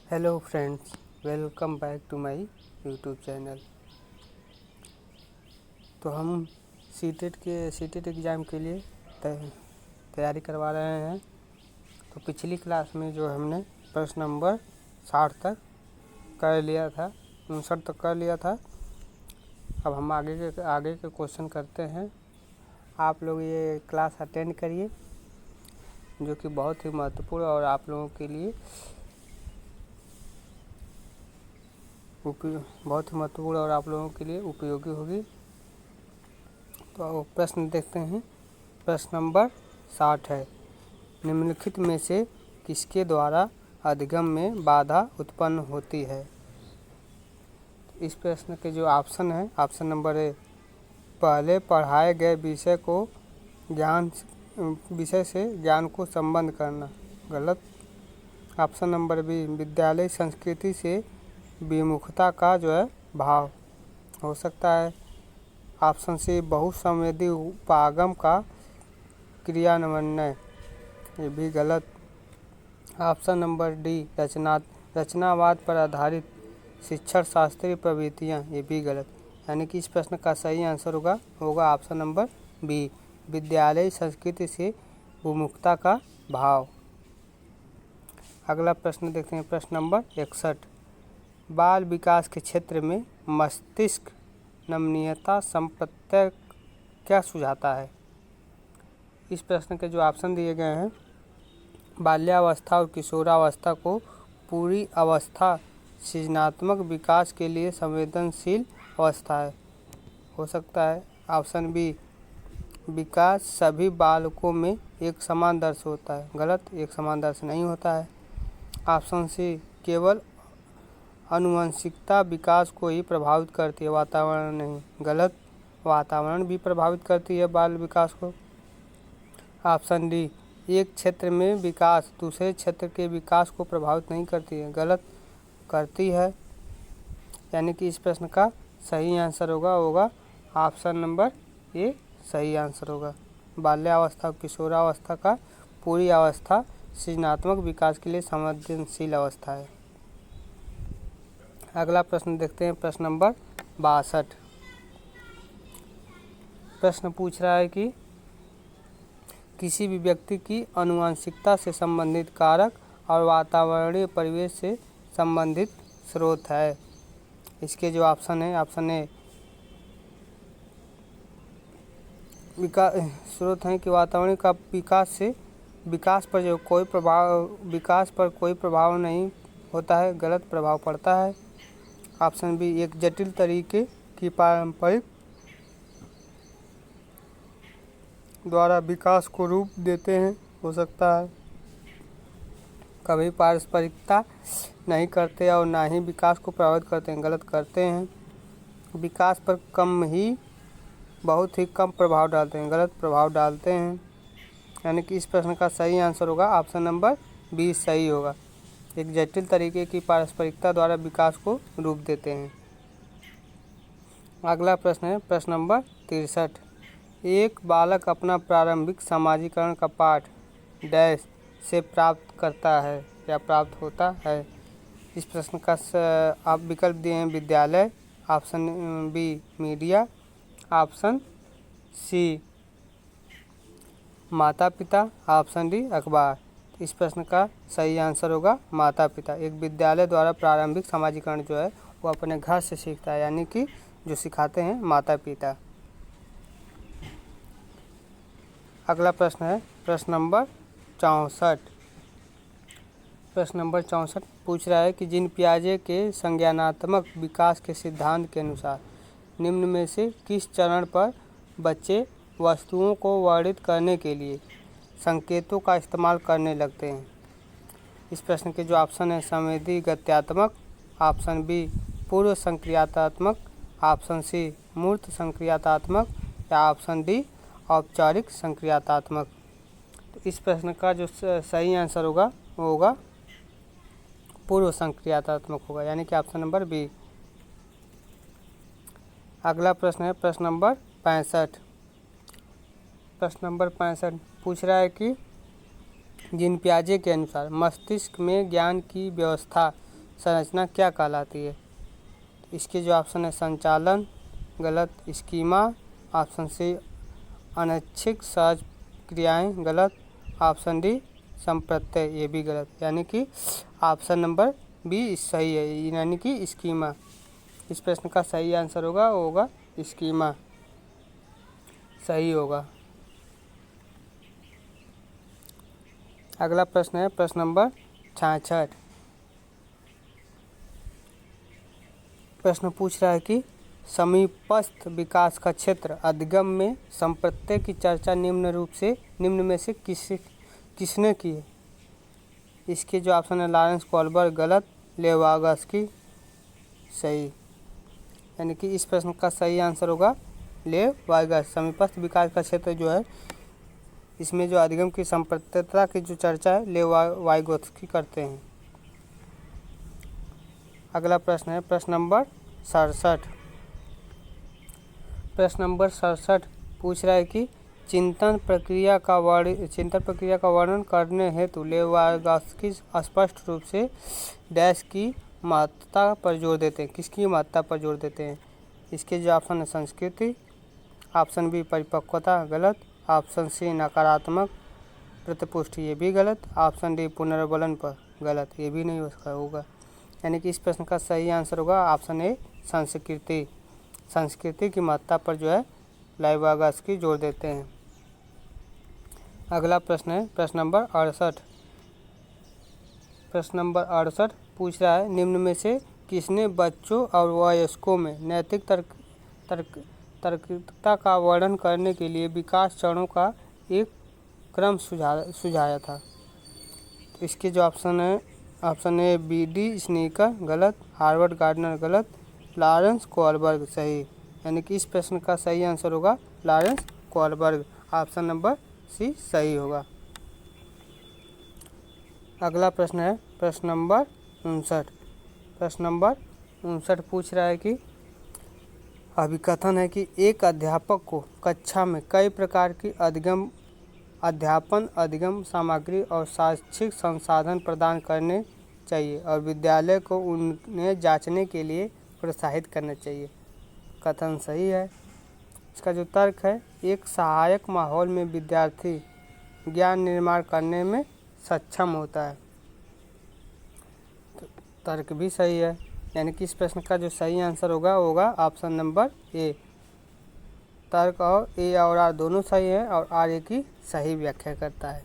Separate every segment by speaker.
Speaker 1: Hello friends, welcome back to my YouTube channel. तो हम CTET exam के लिए तैयारी करवा रहे हैं। तो पिछली क्लास में जो हमने प्रश्न नंबर 60 तक कर लिया था, 59 तक कर लिया था। अब हम आगे के क्वेश्चन करते हैं। आप लोग ये क्लास अटेंड करिए, जो कि बहुत ही महत्वपूर्ण और आप लोगों के लिए उपयोगी होगी। तो प्रश्न देखते हैं। प्रश्न नंबर 60 है, निम्नलिखित में से किसके द्वारा अधिगम में बाधा उत्पन्न होती है। इस प्रश्न के जो ऑप्शन है, ऑप्शन नंबर ए, पहले पढ़ाए गए विषय से ज्ञान को संबंध करना, गलत। ऑप्शन नंबर बी, विद्यालय संस्कृति से विमुखता का भाव, हो सकता है। ऑप्शन सी, बहुसंवेदी उपागम का क्रियान्वयन, ये भी गलत। ऑप्शन नंबर डी, रचनावाद पर आधारित शिक्षण शास्त्रीय प्रवृत्तियाँ, ये भी गलत। यानी कि इस प्रश्न का सही आंसर होगा ऑप्शन नंबर बी, विद्यालय संस्कृति से विमुखता का भाव। अगला प्रश्न देखते हैं। प्रश्न नंबर 61, बाल विकास के क्षेत्र में मस्तिष्क नमनीयता संप्रत्यय क्या सुझाता है। इस प्रश्न के जो ऑप्शन दिए गए हैं, बाल्यावस्था और किशोरावस्था को पूरी अवस्था सृजनात्मक विकास के लिए संवेदनशील अवस्था है, हो सकता है। ऑप्शन बी, विकास सभी बालकों में एक समान दर से होता है, गलत, एक समान दर से नहीं होता है। ऑप्शन सी, केवल आनुवंशिकता विकास को ही प्रभावित करती है, वातावरण नहीं, गलत, वातावरण भी प्रभावित करती है बाल विकास को। ऑप्शन डी, एक क्षेत्र में विकास दूसरे क्षेत्र के विकास को प्रभावित नहीं करती है, गलत, करती है। यानी कि इस प्रश्न का सही आंसर होगा ऑप्शन नंबर ए, सही आंसर होगा। बाल्यावस्था और किशोरावस्था का पूरी अवस्था सृजनात्मक विकास के लिए संवेदनशील अवस्था है। अगला प्रश्न देखते हैं। प्रश्न नंबर 62, प्रश्न पूछ रहा है कि किसी भी व्यक्ति की आनुवंशिकता से संबंधित कारक और वातावरणीय परिवेश से संबंधित स्रोत है। इसके जो ऑप्शन है, ऑप्शन ए, स्रोत हैं कि वातावरण का विकास पर कोई प्रभाव नहीं होता है, गलत, प्रभाव पड़ता है। ऑप्शन बी, एक जटिल तरीके की पारंपरिक द्वारा विकास को रूप देते हैं, हो सकता है। कभी पारस्परिकता नहीं करते और ना ही विकास को प्रभावित करते हैं, गलत, करते हैं। विकास पर बहुत ही कम प्रभाव डालते हैं, गलत, प्रभाव डालते हैं। यानी कि इस प्रश्न का सही आंसर होगा ऑप्शन नंबर बी, सही होगा। एक जटिल तरीके की पारस्परिकता द्वारा विकास को रूप देते हैं। अगला प्रश्न है। प्रश्न नंबर 63, एक बालक अपना प्रारंभिक सामाजिकरण का पाठ डैश से प्राप्त करता है या प्राप्त होता है। इस प्रश्न का आप विकल्प दिए हैं, विद्यालय, option B, media, option C, माता पिता, ऑप्शन डी, अखबार। इस प्रश्न का सही आंसर होगा माता पिता। एक विद्यालय द्वारा प्रारंभिक सामाजिकरण जो है वो अपने घर से सीखता है, यानी कि जो सिखाते हैं माता पिता। अगला प्रश्न है। प्रश्न नंबर 64, प्रश्न नंबर 64 पूछ रहा है कि जीन पियाजे के संज्ञानात्मक विकास के सिद्धांत के अनुसार निम्न में से किस चरण पर बच्चे वस्तुओं को वर्णित करने के लिए संकेतों का इस्तेमाल करने लगते हैं। इस प्रश्न के जो ऑप्शन है, संवेदी गत्यात्मक, ऑप्शन बी, पूर्व संक्रियात्मक, ऑप्शन सी, मूर्त संक्रियात्मक, या ऑप्शन डी, औपचारिक संक्रियात्मक। तो इस प्रश्न का जो सही आंसर होगा वो होगा पूर्व संक्रियात्मक होगा, यानी कि ऑप्शन नंबर बी। अगला प्रश्न है। प्रश्न नंबर 65, प्रश्न नंबर 65 पूछ रहा है कि जीन पियाजे के अनुसार मस्तिष्क में ज्ञान की व्यवस्था संरचना क्या कहलाती है? इसके जो ऑप्शन है संचालन गलत, स्कीमा, ऑप्शन सी अनैच्छिक सहज क्रियाएं गलत, ऑप्शन डी संप्रत्यय ये भी गलत, यानी कि ऑप्शन नंबर बी सही है, यानी कि स्कीमा। इस प्रश्न का सही आंसर होगा वो होगा स्कीमा, सही होगा। अगला प्रश्न है प्रश्न नंबर 66। प्रश्न पूछ रहा है कि समीपस्थ विकास का क्षेत्र अधिगम में संप्रत्यय की चर्चा निम्न में से किसने की है? इसके जो ऑप्शन है लॉरेंस कोलबर्ग गलत, लेवागस्की सही, यानी कि इस प्रश्न का सही आंसर होगा लेवागस्की। समीपस्थ विकास का क्षेत्र जो है इसमें जो अधिगम की संप्रत्ययता की जो चर्चा है लेवागस्की करते हैं। अगला प्रश्न है प्रश्न नंबर 67। प्रश्न नंबर 67 पूछ रहा है कि चिंतन प्रक्रिया का वर्णन करने हेतु लेवागस्की स्पष्ट रूप से डैश की महत्ता पर जोर देते हैं। किसकी महत्ता पर जोर देते हैं? इसके जो ऑप्शन है संस्कृति, ऑप्शन बी परिपक्वता गलत, ऑप्शन सी नकारात्मक प्रतिपुष्टि ये भी गलत, ऑप्शन डी पुनर्बलन पर गलत, ये भी नहीं होगा, यानी कि इस प्रश्न का सही आंसर होगा ऑप्शन ए संस्कृति। संस्कृति की महत्ता पर जो है लेवागस्की जोर देते हैं। अगला प्रश्न है प्रश्न नंबर 68। प्रश्न नंबर 68 पूछ रहा है निम्न में से किसने बच्चों और वयस्कों में नैतिक तर्कता का वर्णन करने के लिए विकास चरणों का एक क्रम सुझाया था? इसके जो ऑप्शन है option A B D Skinner गलत, हार्वर्ड गार्डनर गलत, लॉरेंस कोलबर्ग सही, यानी कि इस प्रश्न का सही आंसर होगा Lawrence Kohlberg, option number C सही होगा। अगला प्रश्न है प्रश्न नंबर 59। प्रश्न नंबर 59 पूछ रहा है कि अभिकथन है कि एक अध्यापक को कक्षा में कई प्रकार की अधिगम सामग्री और शैक्षिक संसाधन प्रदान करने चाहिए और विद्यालय को उन्हें जांचने के लिए प्रोत्साहित करना चाहिए। कथन सही है। इसका जो तर्क है एक सहायक माहौल में विद्यार्थी ज्ञान निर्माण करने में सक्षम होता है, तो तर्क भी सही है, यानी कि इस प्रश्न का जो सही आंसर होगा ऑप्शन नंबर ए। तर्क और ए और आर दोनों सही है और आर ए की सही व्याख्या करता है।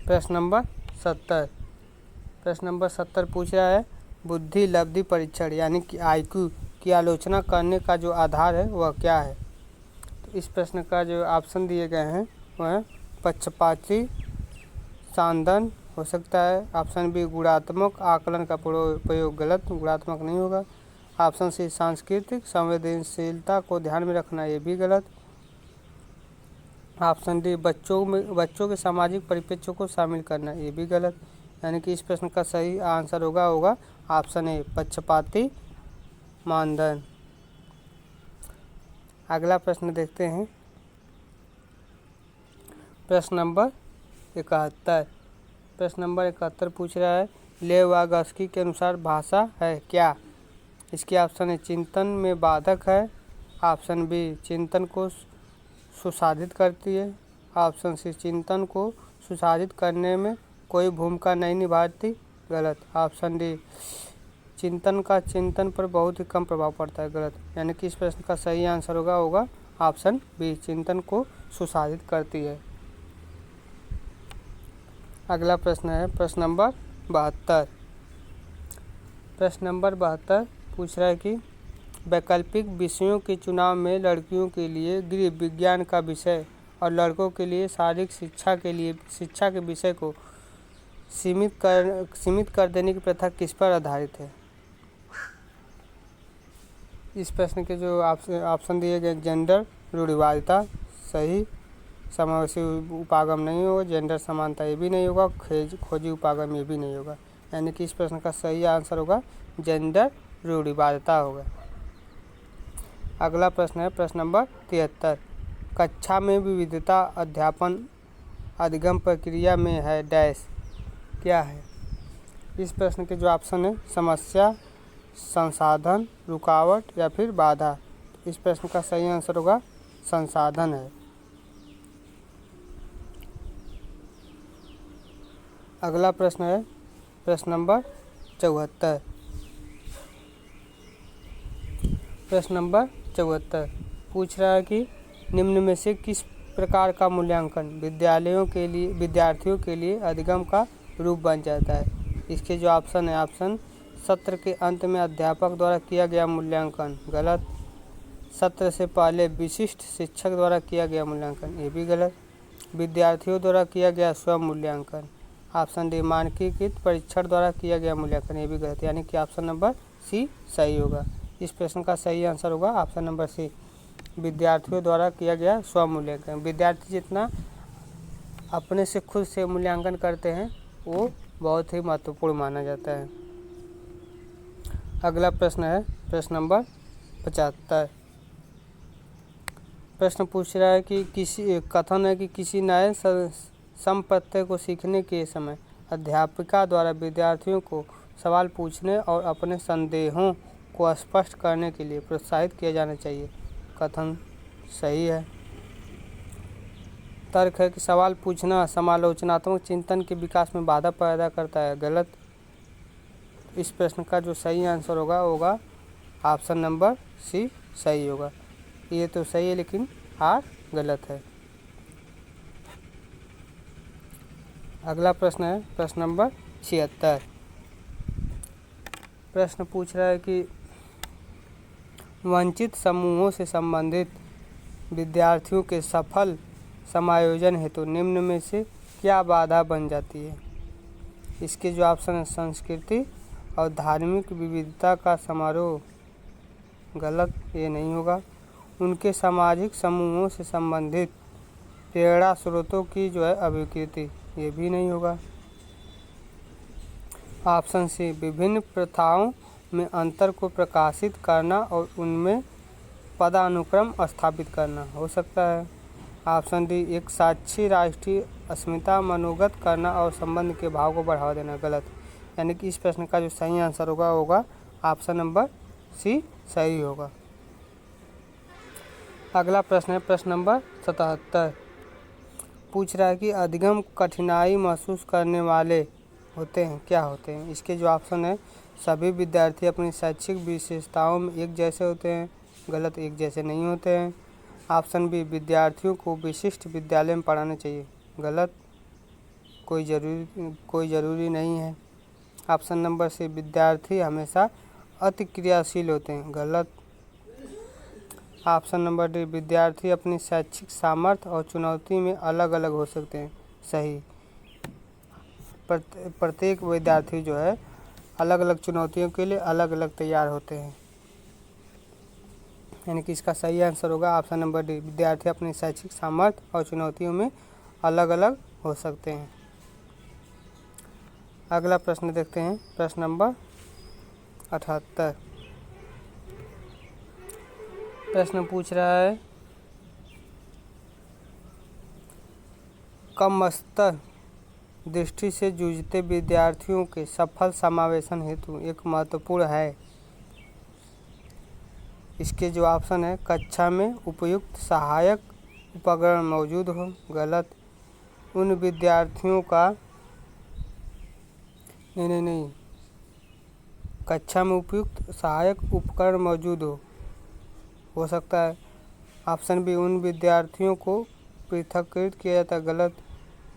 Speaker 1: प्रश्न नंबर 70। प्रश्न नंबर 70 पूछ रहा है बुद्धि लब्धि परीक्षण यानी कि IQ की आलोचना करने का जो आधार है वह क्या है? तो इस प्रश्न का जो ऑप्शन दिए गए हैं वह पक्षपाती सांदन हो सकता है, ऑप्शन बी गुणात्मक आकलन का प्रयोग गलत, गुणात्मक नहीं होगा, ऑप्शन सी सांस्कृतिक संवेदनशीलता को ध्यान में रखना ये भी गलत, ऑप्शन डी बच्चों के सामाजिक परिप्रेक्ष्य को शामिल करना ये भी गलत, यानी कि इस प्रश्न का सही आंसर होगा ऑप्शन ए पक्षपाती मानदंड। अगला प्रश्न देखते हैं प्रश्न नंबर 71। प्रश्न नंबर 71 पूछ रहा है लेवागस्की के अनुसार भाषा है क्या? इसके ऑप्शन है चिंतन में बाधक है, ऑप्शन बी चिंतन को सुसाधित करती है, ऑप्शन सी चिंतन को सुसाधित करने में कोई भूमिका नहीं निभाती गलत, ऑप्शन डी चिंतन का चिंतन पर बहुत ही कम प्रभाव पड़ता है गलत, यानी कि इस प्रश्न का सही आंसर होगा ऑप्शन बी चिंतन को सुसाधित करती है। अगला प्रश्न है प्रश्न नंबर 72। प्रश्न नंबर 72 पूछ रहा है कि वैकल्पिक विषयों के चुनाव में लड़कियों के लिए गृह विज्ञान का विषय और लड़कों के लिए शारीरिक शिक्षा के विषय को सीमित कर देने की प्रथा किस पर आधारित है? इस प्रश्न के जो ऑप्शन दिए गए जेंडर रूढ़िवादिता सही, समावेशी उपागम नहीं होगा, जेंडर समानता ये भी नहीं होगा, खोजी उपागम ये भी नहीं होगा, यानी कि इस प्रश्न का सही आंसर होगा जेंडर रूढ़िवादिता होगा। अगला प्रश्न है प्रश्न नंबर 73। कक्षा में विविधता अध्यापन अधिगम प्रक्रिया में है डैश क्या है? इस प्रश्न के जो ऑप्शन है समस्या, संसाधन, रुकावट या फिर बाधा। इस प्रश्न का सही आंसर होगा संसाधन है। अगला प्रश्न है प्रश्न नंबर 74। प्रश्न नंबर 74 पूछ रहा है कि निम्न में से किस प्रकार का मूल्यांकन विद्यार्थियों के लिए अधिगम का रूप बन जाता है। इसके जो ऑप्शन है, ऑप्शन सत्र के अंत में अध्यापक द्वारा किया गया मूल्यांकन, गलत। सत्र से पहले विशिष्ट शिक्षक द्वारा किया गया मूल्यांकन, ये भी गलत। विद्यार्थियों द्वारा किया गया स्व मूल्यांकन, ऑप्शन डी मानकीकृत परीक्षण द्वारा किया गया मूल्यांकन, ये भी गलत। यानी कि ऑप्शन नंबर सी सही होगा। इस प्रश्न का सही आंसर होगा ऑप्शन नंबर सी, विद्यार्थियों द्वारा किया गया स्व मूल्यांकन। विद्यार्थी जितना अपने से खुद से मूल्यांकन करते हैं वो बहुत ही महत्वपूर्ण माना जाता है। अगला प्रश्न है प्रश्न नंबर 75। प्रश्न पूछ रहा है कि कथन है कि किसी नए समप्रत्यय को सीखने के समय अध्यापिका द्वारा विद्यार्थियों को सवाल पूछने और अपने संदेहों को स्पष्ट करने के लिए प्रोत्साहित किया जाना चाहिए। कथन सही है। तर्क है कि सवाल पूछना समालोचनात्मक चिंतन के विकास में बाधा पैदा करता है, गलत। इस प्रश्न का जो सही आंसर होगा ऑप्शन नंबर सी सही होगा। ये तो सही है लेकिन आर गलत है। अगला प्रश्न है प्रश्न नंबर 76। प्रश्न पूछ रहा है कि वंचित समूहों से संबंधित विद्यार्थियों के सफल समायोजन हेतु निम्न में से क्या बाधा बन जाती है। इसके जो ऑप्शन है संस्कृति और धार्मिक विविधता का समारोह, गलत, ये नहीं होगा। उनके सामाजिक समूहों से संबंधित प्रेरणा स्रोतों की जो है अभिकृति, ये भी नहीं होगा। ऑप्शन सी विभिन्न प्रथाओं में अंतर को प्रकाशित करना और उनमें पदानुक्रम स्थापित करना, हो सकता है। ऑप्शन डी एक साक्षी राष्ट्रीय अस्मिता मनोगत करना और संबंध के भाव को बढ़ावा देना, गलत। यानी कि इस प्रश्न का जो सही आंसर होगा ऑप्शन नंबर सी सही होगा। अगला प्रश्न है प्रश्न नंबर 77। पूछ रहा है कि अधिगम कठिनाई महसूस करने वाले होते हैं, क्या होते हैं। इसके जो ऑप्शन है सभी विद्यार्थी अपनी शैक्षिक विशेषताओं में एक जैसे होते हैं, गलत, एक जैसे नहीं होते हैं। ऑप्शन बी विद्यार्थियों को विशिष्ट विद्यालय में पढ़ाना चाहिए, गलत, कोई ज़रूरी नहीं है। ऑप्शन नंबर सी विद्यार्थी हमेशा अति क्रियाशील होते हैं, गलत। ऑप्शन नंबर डी विद्यार्थी अपनी शैक्षिक सामर्थ्य और चुनौती में अलग अलग हो सकते हैं, सही। प्रत्येक विद्यार्थी जो है अलग अलग चुनौतियों के लिए अलग अलग तैयार होते हैं। यानी कि इसका सही आंसर होगा ऑप्शन नंबर डी विद्यार्थी अपनी शैक्षिक सामर्थ्य और चुनौतियों में अलग अलग हो सकते हैं। अगला प्रश्न देखते हैं प्रश्न नंबर 78। प्रश्न पूछ रहा है कम स्तर दृष्टि से जूझते विद्यार्थियों के सफल समावेशन हेतु एक महत्वपूर्ण है। इसके जो ऑप्शन है कक्षा में उपयुक्त सहायक उपकरण मौजूद हो, गलत। उन विद्यार्थियों का नहीं कक्षा में उपयुक्त सहायक उपकरण मौजूद हो सकता है। ऑप्शन बी उन विद्यार्थियों को पृथक्कृत किया जाता है, गलत।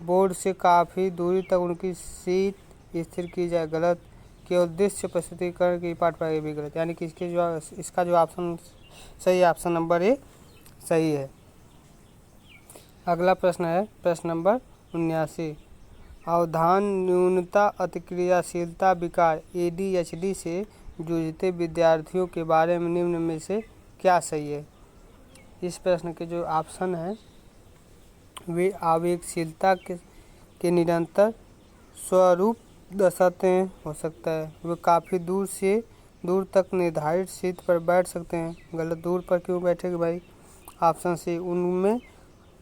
Speaker 1: बोर्ड से काफ़ी दूरी तक उनकी सीट स्थिर की जाए, गलत। केवल दृश्य प्रस्तुतिकरण की पाठ पढ़ाई भी गलत। यानी कि इसका जो ऑप्शन सही है ऑप्शन नंबर ए सही है। अगला प्रश्न है प्रश्न नंबर 79। अवधान न्यूनता अतिक्रियाशीलता विकार ADHD से जूझते विद्यार्थियों के बारे में निम्न में से क्या सही है। इस प्रश्न के जो ऑप्शन है वे आवेगशीलता के निरंतर स्वरूप दर्शाते हैं, हो सकता है। वे काफ़ी दूर से दूर तक निर्धारित सीट पर बैठ सकते हैं, गलत। दूर पर क्यों बैठेंगे भाई। ऑप्शन सी उनमें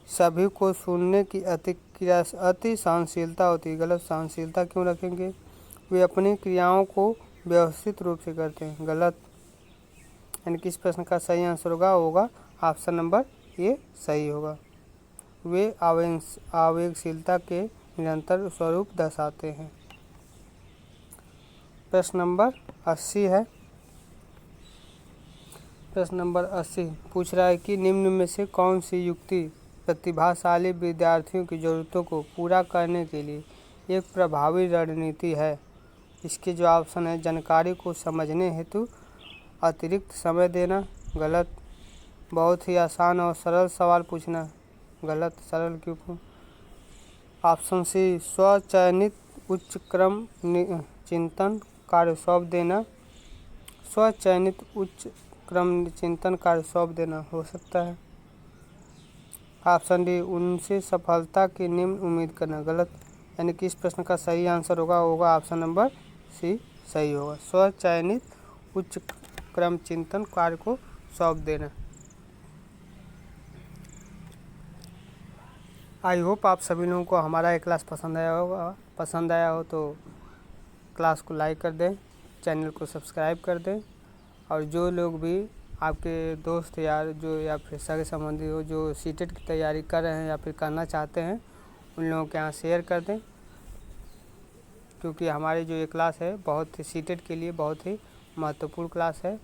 Speaker 1: सभी को सुनने की अति सहनशीलता होती है, गलत। सहनशीलता क्यों रखेंगे। वे अपनी क्रियाओं को व्यवस्थित रूप से करते हैं। गलत। यानी कि इस प्रश्न का सही आंसर होगा ऑप्शन नंबर ए सही होगा। वे आवेगशीलता के निरंतर स्वरूप दर्शाते हैं। प्रश्न नंबर 80 है। प्रश्न नंबर 80 पूछ रहा है कि निम्न में से कौन सी युक्ति प्रतिभाशाली विद्यार्थियों की ज़रूरतों को पूरा करने के लिए एक प्रभावी रणनीति है। इसके जो ऑप्शन है, जानकारी को समझने हेतु अतिरिक्त समय देना। गलत। बहुत ही आसान और सरल सवाल पूछना। गलत। सरल क्यों? ऑप्शन सी, स्वचयनित उच्च क्रम चिंतन कार्य सौंप देना। स्वचयनित उच्च क्रम चिंतन कार्य सौंप देना हो सकता है। ऑप्शन डी, उनसे सफलता की निम्न उम्मीद करना। गलत। यानी कि इस प्रश्न का सही आंसर होगा ऑप्शन नंबर सी सही होगा। स्वचयनित उच्च क्रम चिंतन कार्य को सौंप देना। आई होप आप सभी लोगों को हमारा ये क्लास पसंद आया हो तो क्लास को लाइक कर दें, चैनल को सब्सक्राइब कर दें, और जो लोग भी आपके दोस्त यार जो या फिर सगे संबंधी हो जो सीटेट की तैयारी कर रहे हैं या फिर करना चाहते हैं, उन लोगों के यहाँ शेयर कर दें, क्योंकि हमारी जो ये क्लास है बहुत ही सीटेट के लिए बहुत ही महत्वपूर्ण क्लास है।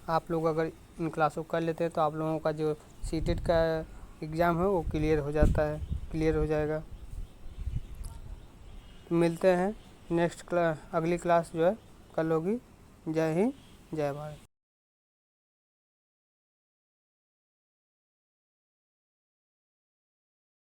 Speaker 1: आप लोग अगर इन क्लासों को कर लेते हैं तो आप लोगों का जो सीटेट का एग्ज़ाम है वो क्लियर हो जाएगा। मिलते हैं नेक्स्ट अगली क्लास जो है कल होगी। जय हिंद, जय भारत।